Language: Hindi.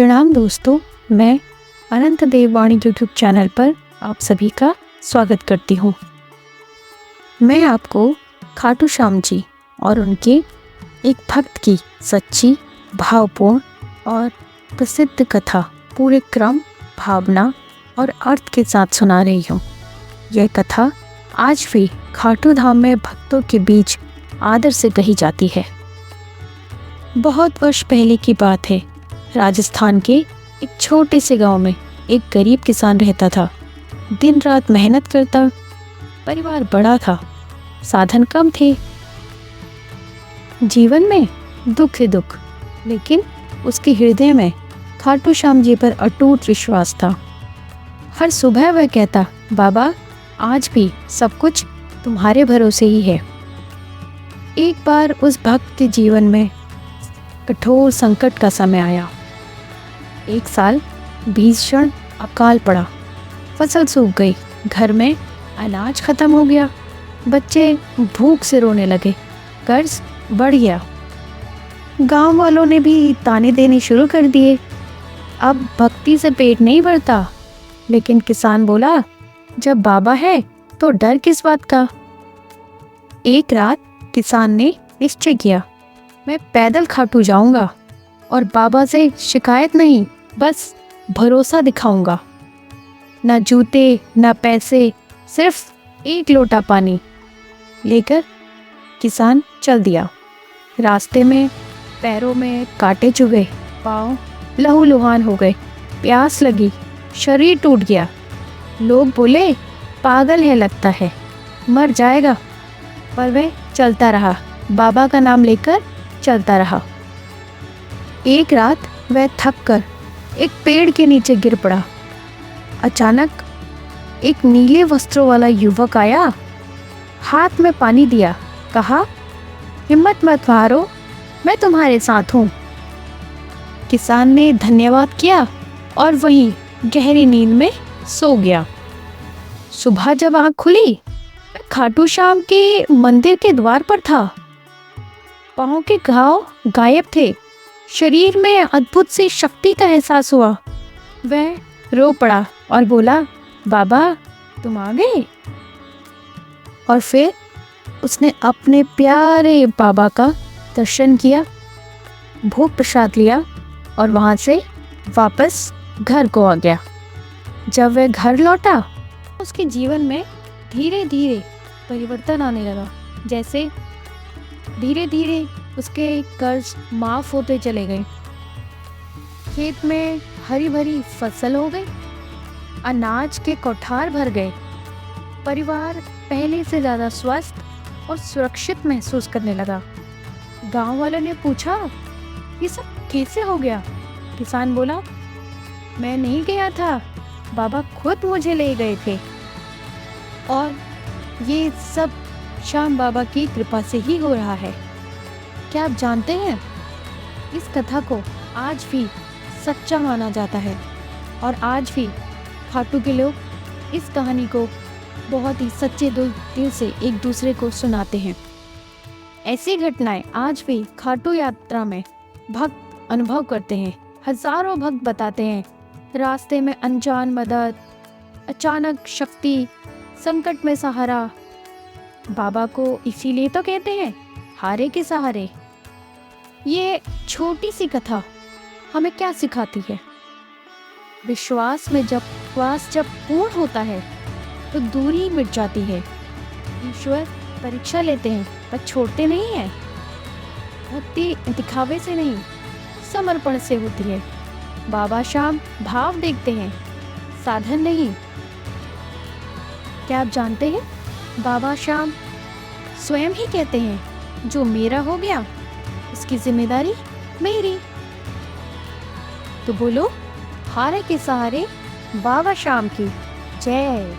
प्रणाम दोस्तों, मैं अनंत देववाणी यूट्यूब चैनल पर आप सभी का स्वागत करती हूँ। मैं आपको खाटू श्याम जी और उनके एक भक्त की सच्ची, भावपूर्ण और प्रसिद्ध कथा पूरे क्रम, भावना और अर्थ के साथ सुना रही हूँ। यह कथा आज भी खाटू धाम में भक्तों के बीच आदर से कही जाती है। बहुत वर्ष पहले की बात है। राजस्थान के एक छोटे से गांव में एक गरीब किसान रहता था। दिन रात मेहनत करता, परिवार बड़ा था, साधन कम थे। जीवन में दुख ही दुख, लेकिन उसके हृदय में खाटू श्याम जी पर अटूट विश्वास था। हर सुबह वह कहता, बाबा आज भी सब कुछ तुम्हारे भरोसे ही है। एक बार उस भक्त के जीवन में कठोर संकट का समय आया। एक साल भीषण अकाल पड़ा, फसल सूख गई, घर में अनाज खत्म हो गया, बच्चे भूख से रोने लगे, कर्ज बढ़ गया। गांव वालों ने भी ताने देने शुरू कर दिए। अब भक्ति से पेट नहीं भरता, लेकिन किसान बोला, जब बाबा है तो डर किस बात का। एक रात किसान ने निश्चय किया, मैं पैदल खाटू जाऊंगा और बाबा से शिकायत नहीं, बस भरोसा दिखाऊंगा। न जूते न पैसे, सिर्फ एक लोटा पानी लेकर किसान चल दिया। रास्ते में पैरों में कांटे चुभे, पाँव लहूलुहान हो गए, प्यास लगी, शरीर टूट गया। लोग बोले, पागल है लगता है, मर जाएगा। पर वह चलता रहा, बाबा का नाम लेकर चलता रहा। एक रात वह थक कर एक पेड़ के नीचे गिर पड़ा। अचानक एक नीले वस्त्रों वाला युवक आया, हाथ में पानी दिया, कहा, हिम्मत मत हारो, मैं तुम्हारे साथ हूँ। किसान ने धन्यवाद किया और वहीं गहरी नींद में सो गया। सुबह जब आँख खुली, खाटू श्याम के मंदिर के द्वार पर था। पाँव के घाव गायब थे, शरीर में अद्भुत सी शक्ति का एहसास हुआ। वह रो पड़ा और बोला, बाबा तुम आ गए। और फिर उसने अपने प्यारे बाबा का दर्शन किया, भोग प्रसाद लिया और वहां से वापस घर को आ गया। जब वह घर लौटा, उसके जीवन में धीरे धीरे परिवर्तन आने लगा। जैसे धीरे धीरे उसके कर्ज माफ होते चले गए, खेत में हरी भरी फसल हो गई, अनाज के कोठार भर गए, परिवार पहले से ज़्यादा स्वस्थ और सुरक्षित महसूस करने लगा। गांव वालों ने पूछा, ये सब कैसे हो गया? किसान बोला, मैं नहीं गया था, बाबा खुद मुझे ले गए थे और ये सब श्याम बाबा की कृपा से ही हो रहा है। क्या आप जानते हैं, इस कथा को आज भी सच्चा माना जाता है और आज भी खाटू के लोग इस कहानी को बहुत ही सच्चे दिल से एक दूसरे को सुनाते हैं। ऐसी घटनाएं आज भी खाटू यात्रा में भक्त अनुभव करते हैं। हजारों भक्त बताते हैं, रास्ते में अनजान मदद, अचानक शक्ति, संकट में सहारा। बाबा को इसीलिए तो कहते हैं हारे के सहारे। ये छोटी सी कथा हमें क्या सिखाती है? विश्वास जब पूर्ण होता है तो दूरी मिट जाती है। ईश्वर परीक्षा लेते हैं पर छोड़ते नहीं हैं। भक्ति दिखावे से नहीं, समर्पण से होती है। बाबा श्याम भाव देखते हैं, साधन नहीं। क्या आप जानते हैं, बाबा श्याम स्वयं ही कहते हैं, जो मेरा हो गया उसकी जिम्मेदारी मेरी। तो बोलो, हारे के सहारे बाबा श्याम की जय।